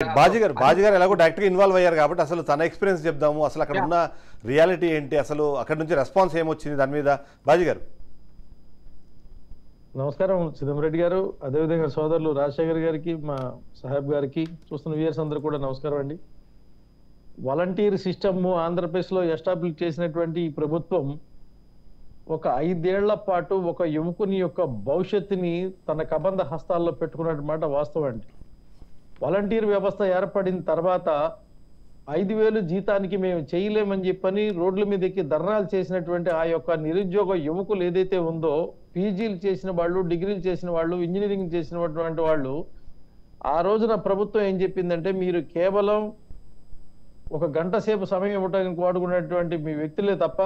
బాజీ గారు ఎలాగో డైరెక్ట్గా ఇన్వాల్వ్ అయ్యారు కాబట్టి అసలు తన ఎక్స్పీరియన్స్ చెప్దాము. అసలు అక్కడ ఉన్న రియాలిటీ ఏంటి, అసలు అక్కడ నుంచి రెస్పాన్స్ ఏమొచ్చింది దాని మీద. బాజీ గారు నమస్కారం చిదంరెడ్డి గారు, అదేవిధంగా సోదరులు రాజశేఖర్ గారికి, మా సాహెబ్ గారికి, చూస్తున్న వ్యూయర్స్ అందరూ కూడా నమస్కారం అండి. వాలంటీర్ సిస్టమ్ ఆంధ్రప్రదేశ్లో ఎస్టాబ్లిష్ చేసినటువంటి ఈ ప్రభుత్వం ఒక 5 ఏళ్ల పాటు ఒక యువకుని యొక్క భవిష్యత్తుని తన కబంధ హస్తాల్లో పెట్టుకున్నమాట వాస్తవం అండి. వాలంటీర్ వ్యవస్థ ఏర్పడిన తర్వాత 5,000 జీతానికి మేము చేయలేమని చెప్పని రోడ్ల మీద ఎక్కి ధర్నాలు చేసినటువంటి ఆ యొక్క నిరుద్యోగ యువకులు ఏదైతే ఉందో, పీజీలు చేసిన వాళ్ళు, డిగ్రీలు చేసిన వాళ్ళు, ఇంజనీరింగ్ చేసినటువంటి వాళ్ళు, ఆ రోజున ప్రభుత్వం ఏం చెప్పిందంటే, మీరు కేవలం ఒక గంట సేపు సమయం ఇవ్వడానికి వాడుకున్నటువంటి మీ వ్యక్తులే తప్ప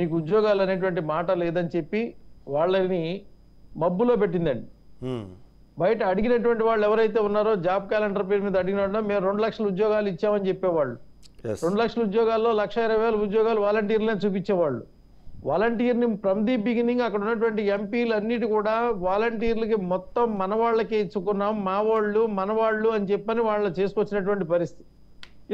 మీకు ఉద్యోగాలు అనేటువంటి మాట లేదని చెప్పి వాళ్ళని మబ్బులో పెట్టిందండి. బయట అడిగినటువంటి వాళ్ళు ఎవరైతే ఉన్నారో జాబ్ క్యాలెండర్ పేరు మీద అడిగిన మేము 2 లక్షల ఉద్యోగాలు ఇచ్చామని చెప్పేవాళ్ళు. 2 లక్షల ఉద్యోగాల్లో 1,20,000 ఉద్యోగాలు వాలంటీర్లే చూపించేవాళ్ళు. వాలంటీర్ని ఫ్రమ్ ది బిగినింగ్ అక్కడ ఉన్నటువంటి ఎంపీలు అన్నిటి కూడా వాలంటీర్లకి మొత్తం మనవాళ్ళకే ఇచ్చుకున్నాం, మా వాళ్ళు మనవాళ్ళు అని చెప్పని వాళ్ళు చేసుకొచ్చినటువంటి పరిస్థితి.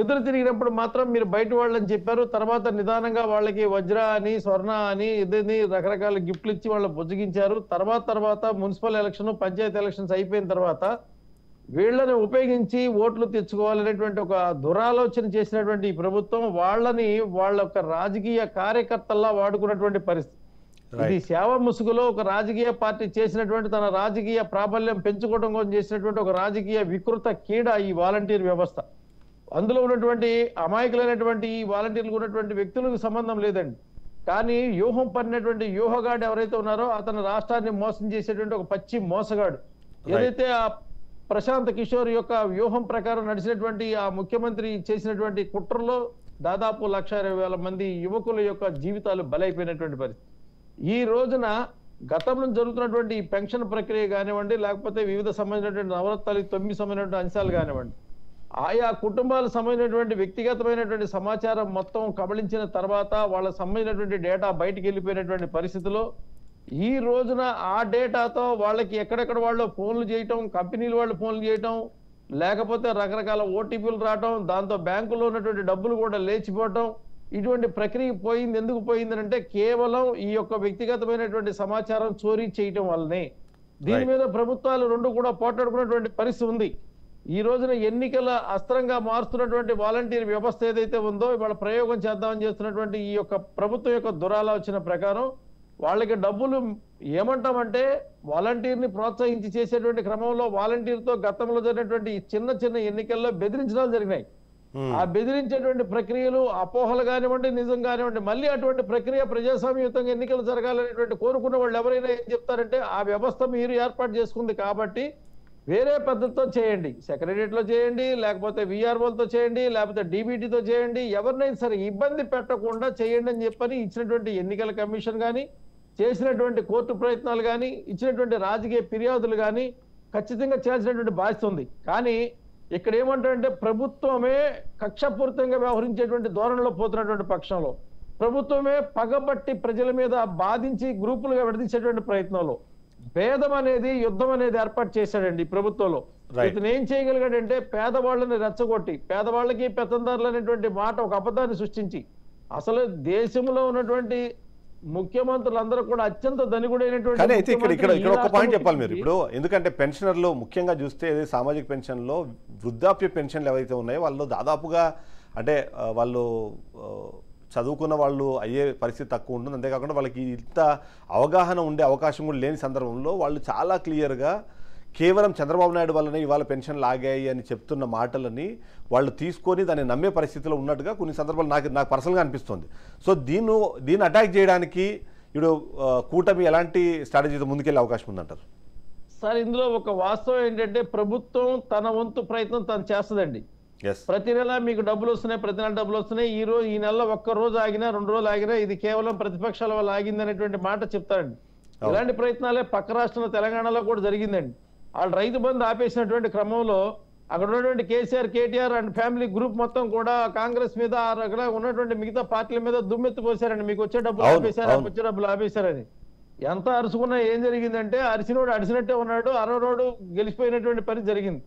ఎదురు తిరిగినప్పుడు మాత్రం మీరు బయట వాళ్ళని చెప్పారు. తర్వాత నిదానంగా వాళ్ళకి వజ్ర అని, స్వర్ణ అని, ఇదని రకరకాల గిఫ్ట్లు ఇచ్చి వాళ్ళని బుజ్జగించారు. తర్వాత మున్సిపల్ ఎలక్షన్, పంచాయతీ ఎలక్షన్స్ అయిపోయిన తర్వాత వీళ్ళని ఉపయోగించి ఓట్లు తెచ్చుకోవాలనేటువంటి ఒక దురాలోచన చేసినటువంటి ఈ ప్రభుత్వం వాళ్ళని వాళ్ళ యొక్క రాజకీయ కార్యకర్తల్లా వాడుకున్నటువంటి పరిస్థితి. ఇది సేవ ముసుగులో ఒక రాజకీయ పార్టీ చేసినటువంటి తన రాజకీయ ప్రాబల్యం పెంచుకోవడం కోసం చేసినటువంటి ఒక రాజకీయ వికృత కీడ ఈ వాలంటీర్ వ్యవస్థ. అందులో ఉన్నటువంటి అమాయకులైనటువంటి ఈ వాలంటీర్లు ఉన్నటువంటి వ్యక్తులకు సంబంధం లేదండి. కానీ వ్యూహం పడినటువంటి వ్యూహగాడు ఎవరైతే ఉన్నారో అతను రాష్ట్రాన్ని మోసం చేసేటువంటి ఒక పచ్చి మోసగాడు. ఏదైతే ఆ ప్రశాంత్ కిషోర్ యొక్క వ్యూహం ప్రకారం నడిచినటువంటి ఆ ముఖ్యమంత్రి చేసినటువంటి కుట్రలో దాదాపు 1,20,000 మంది యువకుల యొక్క జీవితాలు బలైపోయినటువంటి పరిస్థితి. ఈ రోజున గతంలో జరుగుతున్నటువంటి ఈ పెన్షన్ ప్రక్రియ కానివ్వండి, లేకపోతే వివిధ సంబంధించినటువంటి నవరత్నాలు 9 సంబంధించినటువంటి అంశాలు కానివ్వండి, ఆయా కుటుంబాలకు సంబంధించినటువంటి వ్యక్తిగతమైనటువంటి సమాచారం మొత్తం కబళించిన తర్వాత వాళ్ళకు సంబంధించినటువంటి డేటా బయటికి వెళ్ళిపోయినటువంటి పరిస్థితిలో ఈ రోజున ఆ డేటాతో వాళ్ళకి ఎక్కడెక్కడ వాళ్ళు ఫోన్లు చేయటం, కంపెనీలు వాళ్ళు ఫోన్లు చేయటం, లేకపోతే రకరకాల ఓటీపీలు రావటం, దాంతో బ్యాంకులో ఉన్నటువంటి డబ్బులు కూడా లేచిపోవటం, ఇటువంటి ప్రక్రియ పోయింది. ఎందుకు పోయిందంటే కేవలం ఈ యొక్క వ్యక్తిగతమైనటువంటి సమాచారం చోరీ చేయటం వల్లనే. దీని మీద ప్రభుత్వాలు రెండు కూడా పోట్లాడుకున్నటువంటి పరిస్థితి ఉంది. ఈ రోజున ఎన్నికల అస్త్రంగా మారుస్తున్నటువంటి వాలంటీర్ వ్యవస్థ ఏదైతే ఉందో, ఇవాళ ప్రయోగం చేద్దామని చేస్తున్నటువంటి ఈ యొక్క ప్రభుత్వం యొక్క దురాలోచన ప్రకారం వాళ్ళకి డబ్బులు ఏమంటామంటే వాలంటీర్ని ప్రోత్సహించి చేసేటువంటి క్రమంలో వాలంటీర్తో గతంలో జరిగినటువంటి చిన్న ఎన్నికల్లో బెదిరించడాలు జరిగినాయి. ఆ బెదిరించేటువంటి ప్రక్రియలు అపోహలు కానివ్వండి, నిజం కానివ్వండి, మళ్ళీ అటువంటి ప్రక్రియ ప్రజాస్వామ్యయుతంగా ఎన్నికలు జరగాలనేటువంటి కోరుకున్న వాళ్ళు ఎవరైనా ఏం చెప్తారంటే, ఆ వ్యవస్థ మీరు ఏర్పాటు చేసుకుంది కాబట్టి వేరే పద్ధతితో చేయండి, సెక్రటరియట్లో చేయండి, లేకపోతే విఆర్ఓలతో చేయండి, లేకపోతే డీబీటీతో చేయండి, ఎవరినైనా సరే ఇబ్బంది పెట్టకుండా చేయండి అని చెప్పని ఇచ్చినటువంటి ఎన్నికల కమిషన్ కానీ, చేసినటువంటి కోర్టు ప్రయత్నాలు కానీ, ఇచ్చినటువంటి రాజకీయ ఫిర్యాదులు కానీ ఖచ్చితంగా చేయాల్సినటువంటి బాధ్యత ఉంది. కానీ ఇక్కడ ఏమంటారంటే ప్రభుత్వమే కక్షపూరితంగా వ్యవహరించేటువంటి ధోరణిలో పోతున్నటువంటి పక్షంలో, ప్రభుత్వమే పగబట్టి ప్రజల మీద బాధించి గ్రూపులుగా విడదీసేటువంటి ప్రయత్నంలో భేదం అనేది, యుద్ధం అనేది ఏర్పాటు చేశాడండి ప్రభుత్వంలో. ఇతను ఏం చేయగలిగాడంటే పేదవాళ్ళని రెచ్చగొట్టి, పేదవాళ్ళకి పెత్తందారులు అనేటువంటి మాట ఒక అబద్ధాన్ని సృష్టించి, అసలు దేశంలో ఉన్నటువంటి ముఖ్యమంత్రులందరూ కూడా అత్యంత ధనికుడైనటువంటి. కానీ అయితే ఇక్కడ ఒక పాయింట్ చెప్పాలి మీరు ఇప్పుడు, ఎందుకంటే పెన్షనర్లు ముఖ్యంగా చూస్తే సామాజిక పెన్షన్లో వృద్ధాప్య పెన్షన్లు ఏవైతే ఉన్నాయో వాళ్ళు దాదాపుగా అంటే వాళ్ళు చదువుకున్న వాళ్ళు అయ్యే పరిస్థితి తక్కువ ఉంటుంది. అంతేకాకుండా వాళ్ళకి ఇంత అవగాహన ఉండే అవకాశం కూడా లేని సందర్భంలో వాళ్ళు చాలా క్లియర్గా కేవలం చంద్రబాబు నాయుడు వల్లనే ఇవాళ పెన్షన్లు ఆగాయి అని చెప్తున్న మాటలని వాళ్ళు తీసుకొని దాన్ని నమ్మే పరిస్థితిలో ఉన్నట్టుగా కొన్ని సందర్భాలు నాకు పర్సనల్గా అనిపిస్తుంది. సో దీన్ని అటాక్ చేయడానికి ఇప్పుడు కూటమి ఎలాంటి స్ట్రాటజీతో ముందుకెళ్ళే అవకాశం ఉందంటారు? సార్, ఇందులో ఒక వాస్తవం ఏంటంటే ప్రభుత్వం తన వంతు ప్రయత్నం తను చేస్తుందండి. ప్రతి నెల మీకు డబ్బులు వస్తున్నాయి, ప్రతి నెల డబ్బులు వస్తున్నాయి. ఈ నెల ఒక్క రోజు ఆగినా 2 రోజులు ఆగినా ఇది కేవలం ప్రతిపక్షాల వల్ల ఆగింది అనేటువంటి మాట చెప్తారండి. ఇలాంటి ప్రయత్నాలే పక్క రాష్ట్రంలో తెలంగాణలో కూడా జరిగిందండి. వాళ్ళు రైతు బంధు ఆపేసినటువంటి క్రమంలో అక్కడ ఉన్నటువంటి KCR, KTR and family group మొత్తం కూడా కాంగ్రెస్ మీద అక్కడ ఉన్నటువంటి మిగతా పార్టీల మీద దుమ్మెత్తి పోసారండి. మీకు వచ్చే డబ్బులు ఆపేశారు, వచ్చే డబ్బులు ఆపేశారని. ఎంత అరుచుకున్నా ఏం జరిగిందంటే అరిసినోడు అడిసినట్టే ఉన్నాడు, అరవరోడు గెలిచిపోయినటువంటి పని జరిగింది.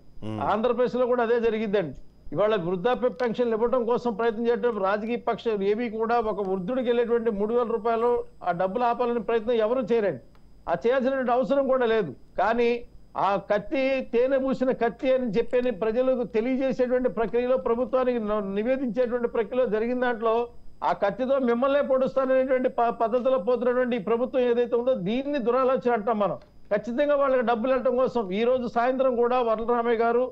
ఆంధ్రప్రదేశ్ లో కూడా అదే జరిగిద్దండి. ఇవాళ వృద్ధాప్య పెన్షన్లు ఇవ్వడం కోసం ప్రయత్నం చేయడం రాజకీయ పక్షాలు ఏవి కూడా ఒక వృద్ధుడికి వెళ్ళేటువంటి 3,000 రూపాయలు ఆ డబ్బులు ఆపాలని ప్రయత్నం ఎవరు చేయరండి. ఆ చేయాల్సినటువంటి అవసరం కూడా లేదు. కానీ ఆ కత్తి తేనె పూసిన కత్తి అని చెప్పని ప్రజలకు తెలియజేసేటువంటి ప్రక్రియలో, ప్రభుత్వానికి నివేదించేటువంటి ప్రక్రియలో జరిగిన దాంట్లో ఆ కత్తితో మిమ్మల్నే పొడుస్తాననేటువంటి పద్ధతిలో పోతున్నటువంటి ఈ ప్రభుత్వం ఏదైతే ఉందో దీన్ని దురాలోచన అంటాం మనం. ఖచ్చితంగా వాళ్ళకి డబ్బులు వెళ్ళటం కోసం ఈ రోజు సాయంత్రం కూడా వరలరామయ్య గారు,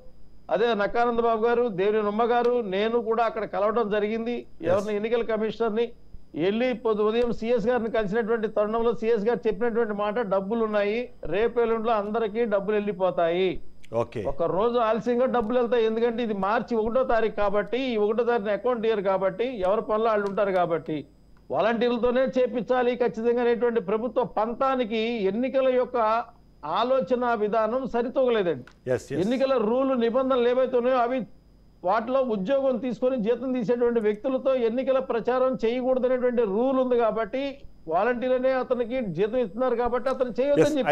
అదే నక్కానంద బాబు గారు, దేవినేని ఉమ్మ గారు, నేను కూడా అక్కడ కలవడం జరిగింది. ఎవరిని ఎన్నికల కమిషనర్ని వెళ్ళి ఉదయం సిఎస్ గారిని కలిసినటువంటి తరుణంలో సిఎస్ గారు చెప్పినటువంటి మాట, డబ్బులు ఉన్నాయి, రేపు ఎల్లుండిలో అందరికీ డబ్బులు వెళ్ళిపోతాయి. ఒక రోజు ఆలస్యంగా డబ్బులు వెళ్తాయి. ఎందుకంటే ఇది మార్చి 1వ తారీఖు కాబట్టి, ఈ 1వ తారీఖున అకౌంట్ ఇయర్ కాబట్టి ఎవరి పనులు వాళ్ళు ఉంటారు కాబట్టి వాలంటీర్లతోనే చేపించాలి ఖచ్చితంగా అనేటువంటి ప్రభుత్వ పంతానికి ఎన్నికల యొక్క ఆలోచన విధానం సరితూగలేదండి. ఎన్నికల రూల్ నిబంధనలు ఏవైతే ఉన్నాయో అవి వాటిలో ఉద్యోగం తీసుకొని జీతం తీసేటువంటి వ్యక్తులతో ఎన్నికల ప్రచారం చేయకూడదనేటువంటి రూల్ ఉంది కాబట్టి వాలంటీర్లనే అతనికి జీతం ఇస్తున్నారు కాబట్టి అతను చేయొద్దని చెప్పి